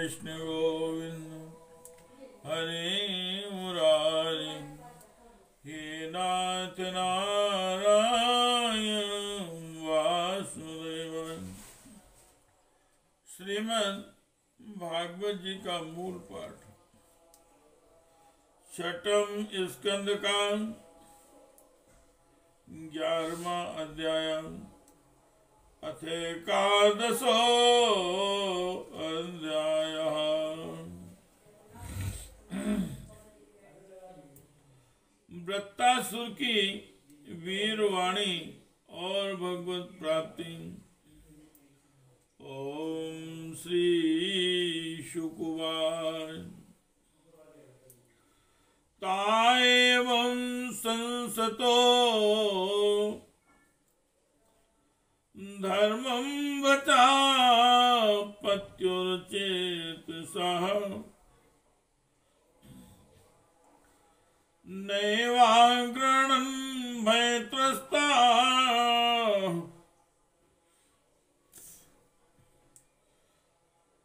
कृष्ण गोविंद हरे मुरारी, हे नाथ नारायण वासुदेव। श्रीमद् भागवत जी का मूल पाठ। छठम स्कंद का 11वां अध्याय। अथेकादशो अध्यायः। वृत्तासुर की वीरवाणी और भगवत प्राप्ति। ओम श्री शुकुवाच। ताएवं संसतो धर्मं वचा पत्युर्चेतसः, नैवाग्रणं भयत्रस्ता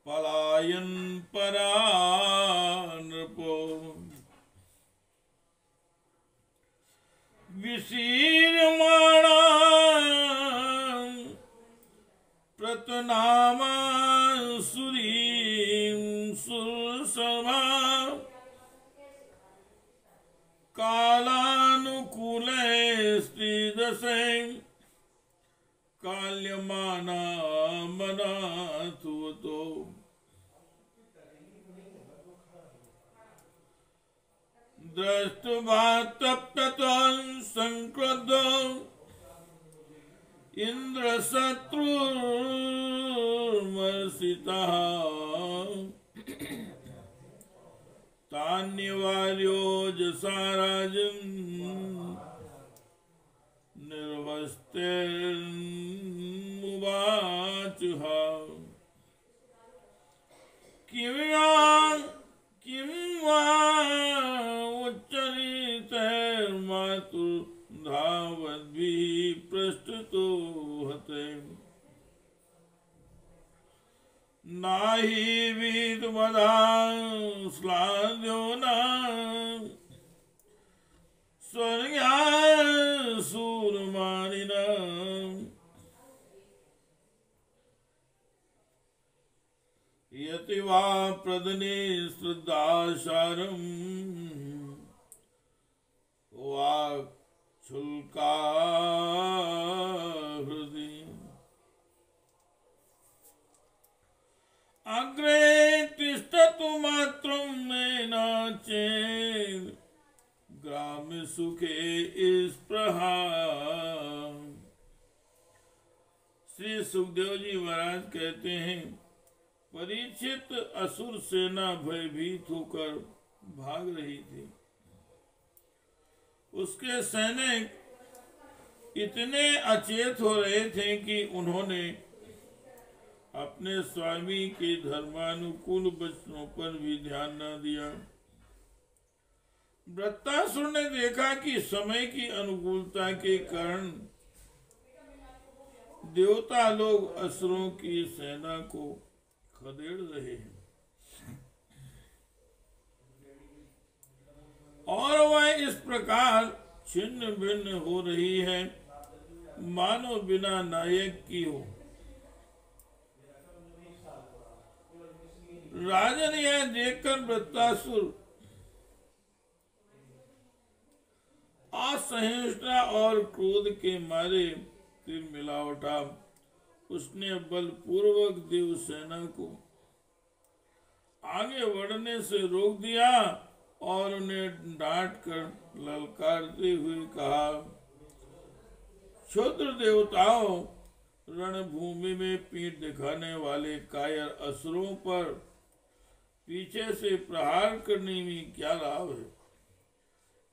पलायन् परा नृपो। विशीर्यमाणा प्रतनामासुरीं सुरसभा, कालानुकूले स्त्रीदशे काल्यमाना मनाथुतो। दृष्ट्वा तप्यतो संक्रुद्धो इंद्रशत्रुर्मर्षितः, तान्यवार्योजसा राजन् निर्वस्तिर्मुवाचः। किं वा उच्चरितैर्मातुर्धावद्भिः पृष्ठतो हते, नाहि विद्वदांस्लाद्यो न स्वर्गासुरमानिनः। यति वा प्रदने श्रद्धासारम् वाक्शुल्का हृदि, अग्रे तिष्ठतु मात्रं येन चेत् ग्राम्य सुखे स्पृहा। श्री सुखदेव जी महाराज कहते हैं, परीक्षित असुर सेना भयभीत होकर भाग रही थी। उसके सैनिक इतने अचेत हो रहे थे कि उन्होंने अपने स्वामी के धर्मानुकूल वचनों पर भी ध्यान न दिया। वृत्तासुर ने देखा कि समय की अनुकूलता के कारण देवता लोग असुरों की सेना को खदेड़ रहे हैं और वह इस प्रकार छिन्न भिन्न हो रही है मानो बिना नायक की हो। राजन यह देखकर वृत्तासुर असहिष्णुता और क्रोध के मारे तीर मिला उठा। उसने बलपूर्वक देवसेना को आगे बढ़ने से रोक दिया और उन्हें डांट कर ललकारते हुए कहा, क्षुद्र देवताओं, रणभूमि में पीठ दिखाने वाले कायर असुरों पर पीछे से प्रहार करने में क्या लाभ है?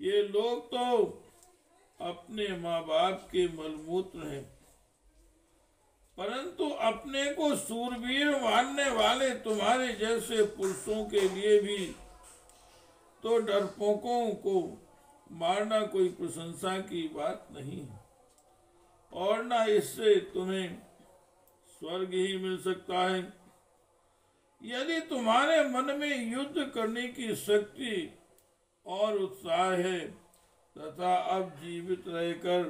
ये लोग तो अपने माँ बाप के मलमूत्र हैं, परंतु अपने को सूरवीर मानने वाले तुम्हारे जैसे पुरुषों के लिए भी तो डरपोकों को मारना कोई प्रशंसा की बात नहीं है, और न इससे तुम्हें स्वर्ग ही मिल सकता है। यदि तुम्हारे मन में युद्ध करने की शक्ति और उत्साह है तथा अब जीवित रहकर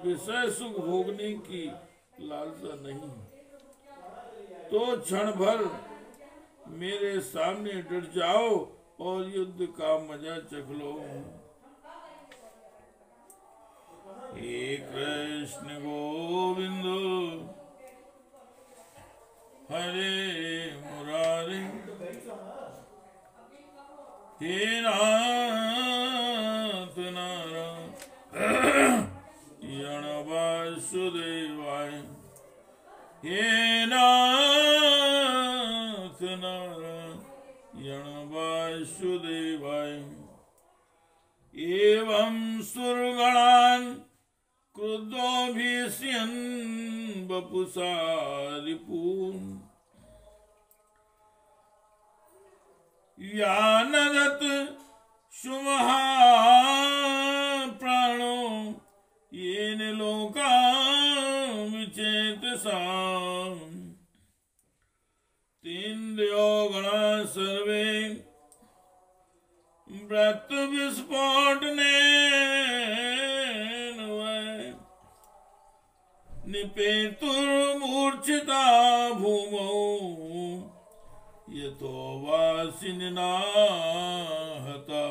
विषय सुख भोगने की लालसा नहीं, तो क्षण भर मेरे सामने डट जाओ और युद्ध का मजा चख लो। हे कृष्ण गोविंद हरे मुरारी, हे नाथ नारायण वासुदेवाय, हे नाथ नारायण वासुदेवाय। एवं सुरगणान् क्रुद्धो भीष्यन् वपुषा रिपून्, यानदत् सुमहाप्राणो येन लोकान् विचेतसाम्। तीन्द्रियो गणा सर्वे व्रत विस्फोटनेन वै, निपेतुर्मूर्छिता भूमौ यतो वासिना हता।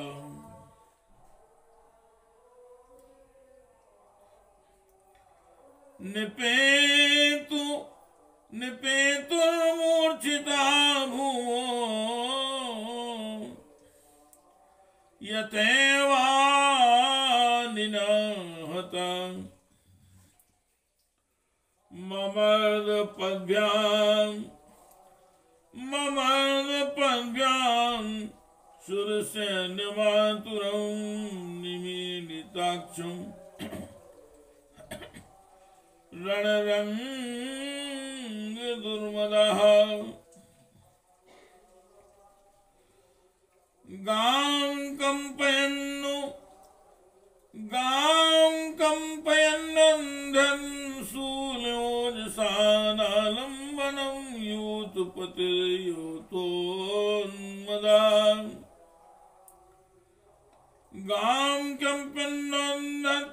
निपेतुर्मूर्छिता भूमौ यथैवानिना हता। ममर्दपद्भ्यां सुरसैन्यमातुरं निमीलिताक्षं रणरङ्गदुर्मदः। गां कम्पयन्नन्धन् शूलोजसानालम्बनं यूतपतिर्योतोन्मदा। गां कम्पयन्नन्धन्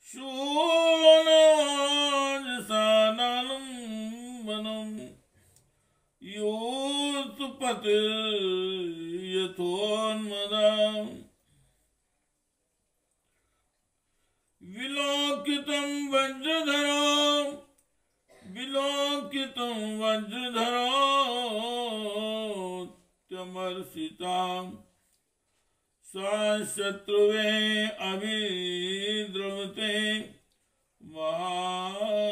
शूलोजसानालम्बनं यूतपतिर्यथोन्मदा। विलोकितं वज्रधरोऽत्यमर्षितां स्वशत्रुवे अभिद्रवते महागदाम्।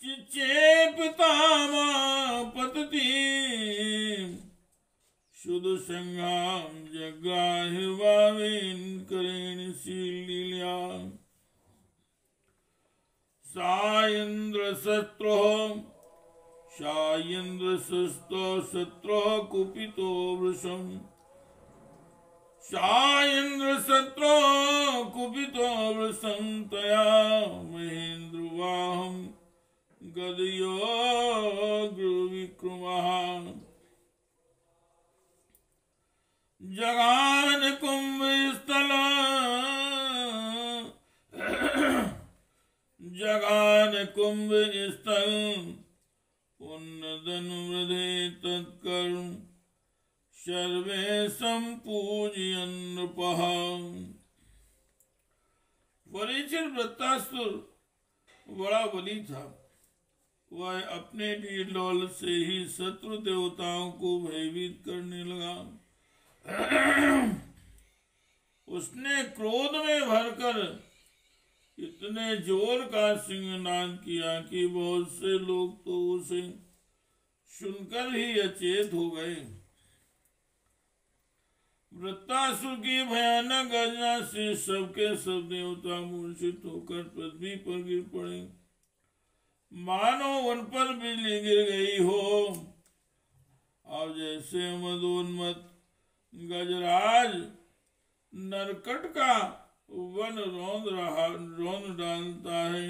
चिक्षेपतामा पतति शुद्धसंज्ञां जग्राहिर्भावेन करेणशीलील्या। सा इन्द्रशस्त्रो कुपितो वृषम्। सा इन्द्रशस्त्रो कुपितो वृषं तया महेन्द्रवाहं गदयोग्रविक्रमः। जगान कुंभस्थल उन्नदन वृधे तत्कर्म सर्वे संपूजयन् नृपः। परीक्षित वृत्तासुर बड़ा बली था। वह अपने ढीलोल से ही शत्रु देवताओं को भयभीत करने लगा। उसने क्रोध में भरकर इतने जोर का सिंहनाद किया कि बहुत से लोग तो उसे सुनकर ही अचेत हो गए। वृत्तासुर की भयानक गर्जना से सबके सब देवता मूर्छित होकर पृथ्वी पर गिर पड़े, मानो उन पर बिजली गिर गई हो। और जैसे मदोन्मत्त गजराज नरकट का वन रौंद डालता है,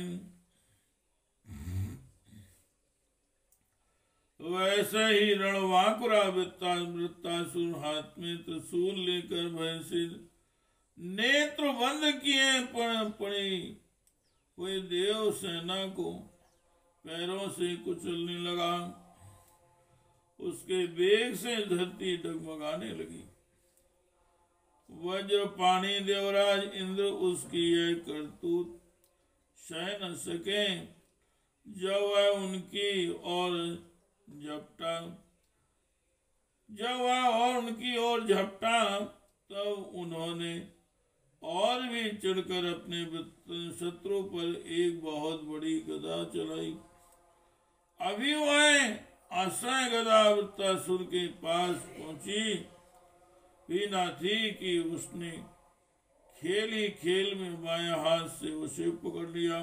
वैसे ही रणवाकुरा वृत्तासुर हाथ में त्रिशूल लेकर भय से नेत्र बंद किए पड़ी हुए देव सेना को पैरों से कुचलने लगा। उसके वेग से धरती डगमगाने लगी। वज्र पानी देवराज इंद्र उसकी यह करतूत सह न सके। जब वह उनकी ओर झपटा तब उन्होंने और भी चढ़कर अपने शत्रु पर एक बहुत बड़ी गदा चलाई। अभी वह असह्य गदा वृत्तासुर के पास पहुंची भी न थी कि उसने खेल ही खेल में बाएं हाथ से उसे पकड़ लिया।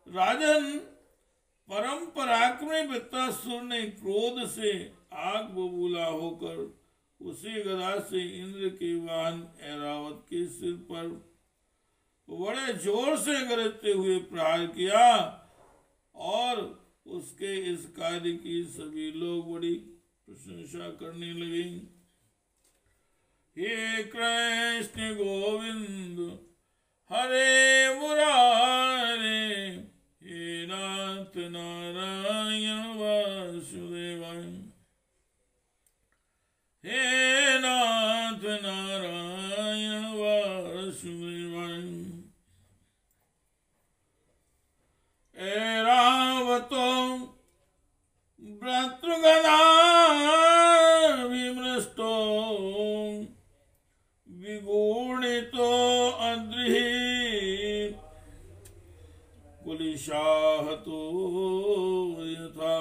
राजन, परम पराक्रमी वृत्तासुर ने क्रोध से आग बबूला होकर उसी गदा से इंद्र के वाहन ऐरावत के सिर पर बड़े जोर से गरजते हुए प्रहार किया और उसके इस कार्य की सभी लोग बड़ी प्रशंसा करने लगे। हे कृष्ण गोविंद हरे मुरारे, हे नाथ नारायण वासुदेवाय, हे नाथ नारायण वासुदेवाय। ऐरावतो भ्रातृगणा विमृष्टो विगूढितो अद्रिः कुलिशाहतो यथा।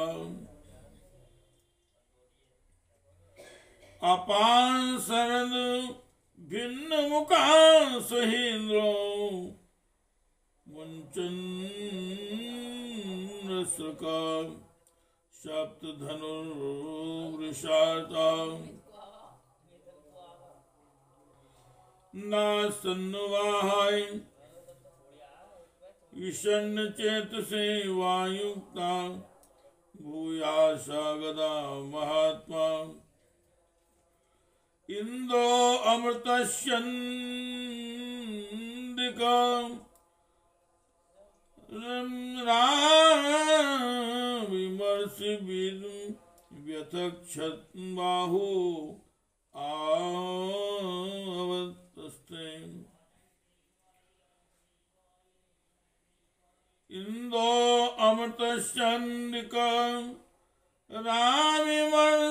अपान शरद भिन्न मुखां सहीन्द्रो मुंचन रसका सप्त धनुर्वृषाता नासन्नवाहाय विषन्न चेतसे वायुक्ता भूयासा गदा महात्मा। इंदो अमृतस्यन्दिका विमर्शि व्यथक्षत बाहु आवतस्ते। इंदो अमृतस्यन्दिका रामिमर्षवीतं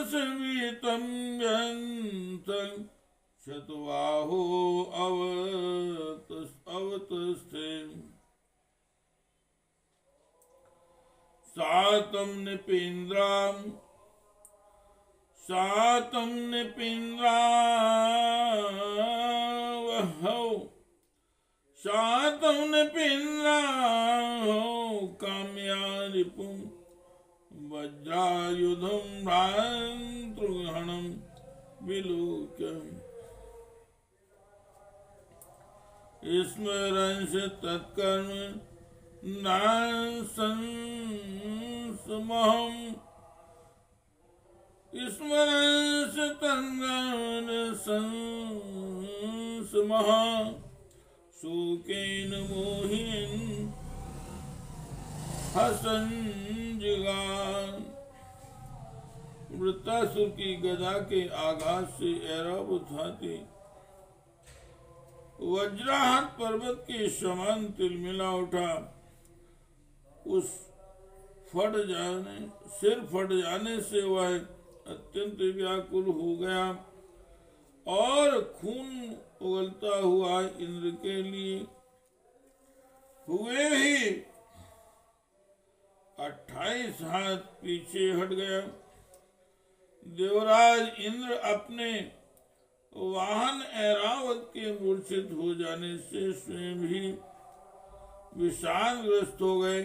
शतबाहो अवतस्ते। सातं निपीन्द्रां काम्या रिपुं वज्रायुधं भ्रातृगहनं विलोक्य। स्मरंस तत्कर्म नासंसमहं स्मरंस तन्नासंसमः शोकेन मोहिन हसंजगान। वृत्तासुर की गदा के आघात से ऐरावत हाथी वज्राहत पर्वत के समान तिलमिला उठा। उस सिर फट जाने से वह अत्यंत व्याकुल हो गया और खून उगलता हुआ इंद्र के लिए हुए ही 28 हाथ पीछे हट गया। देवराज इंद्र अपने वाहन ऐरावत के मूर्छित हो जाने से स्वयं ही विषादग्रस्त हो गए।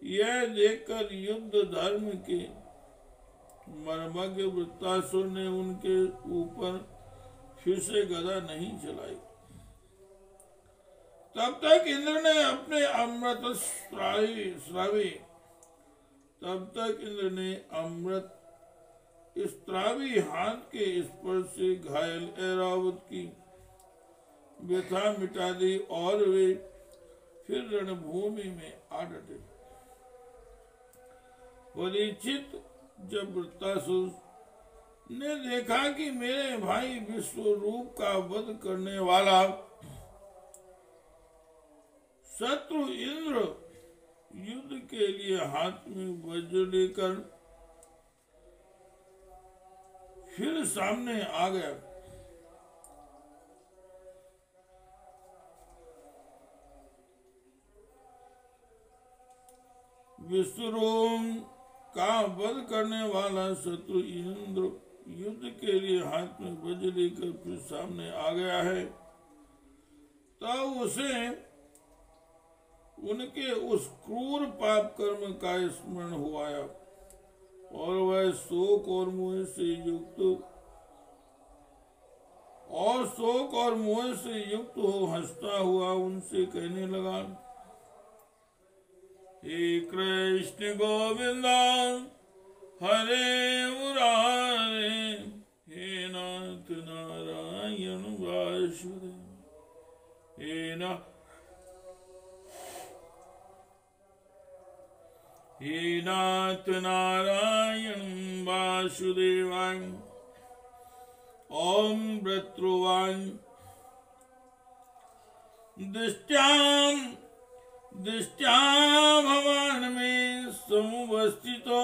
यह देखकर युद्ध धर्म के मर्मज्ञ वृत्तासुर ने उनके ऊपर फिर से गदा नहीं चलाई। तब तक इंद्र ने अपने अमृत स्त्रावी हाथ के स्पर्श से घायल ऐरावत की व्यथा मिटा दी और वे फिर रणभूमि में आ डटे। परीक्षित जब वृत्तासुर ने देखा कि मेरे भाई विश्वरूप का वध करने वाला शत्रु इंद्र युद्ध के लिए हाथ में वज्र लेकर फिर सामने आ गया, विश्वरूप का वध करने वाला शत्रु इंद्र युद्ध के लिए हाथ में वज्र लेकर फिर सामने आ गया है, तब उसे उनके उस क्रूर पाप कर्म का स्मरण हो आया और वह शोक और मोह से युक्त हो हंसता हुआ उनसे कहने लगा, हे कृष्ण गोविंद हरे मुरारे, हे नाथ नारायण वासुदेव, हे नाथ नारायण वासुदेवाय। ओम ब्रत्रुवान दृष्ट्याम भवान में समुवस्थितो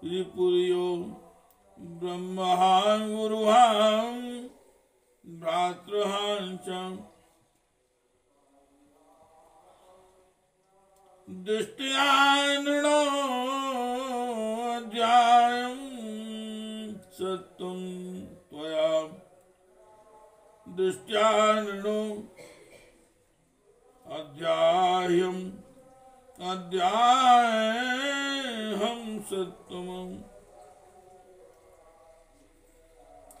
त्रिपुरियो ब्रह्महां गुरुहां भ्रातृहां च दृष्ट्या नृणो अध्यायं सत्यं त्वया दृष्ट्या नृणो अध्यायं सत्यम्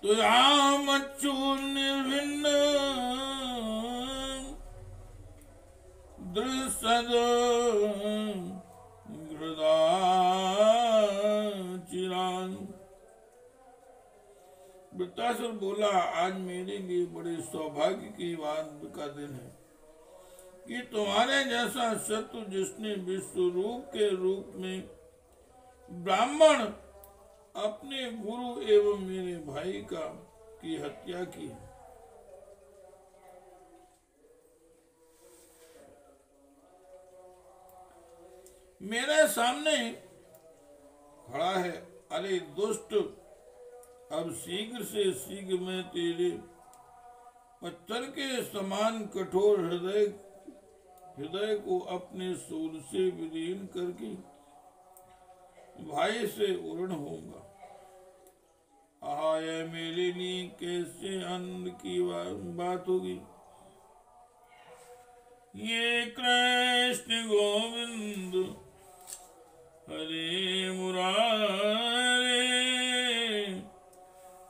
त्वया मच्छु निर्भिन्न दृसद चिरान। वृत्तासुर बोला, आज मेरे लिए बड़े सौभाग्य की बात का दिन है कि तुम्हारे जैसा शत्रु जिसने विश्वरूप के रूप में ब्राह्मण अपने गुरु एवं मेरे भाई की हत्या की, मेरे सामने खड़ा है। अरे दुष्ट, अब शीघ्र से शीघ्र मैं तेरे पत्थर के समान कठोर हृदय को अपने सूल से विलीन करके भाई से उरण होऊंगा। यह मेरे लिए कैसे आनंद की बात होगी। ये कृष्ण गोविंद हरे मुरारे,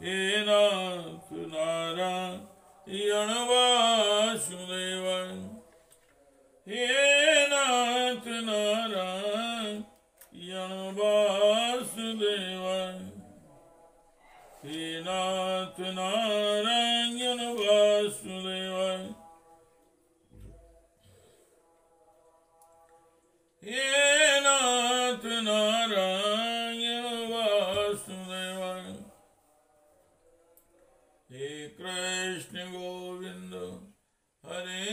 हे नाथ नारायण वासुदेव, हे नाथ नारायण वासुदेव, हे नाथ नारायण वासुदेव, हे नाथ नारायण वासुदेव, हे कृष्ण गोविंद हरे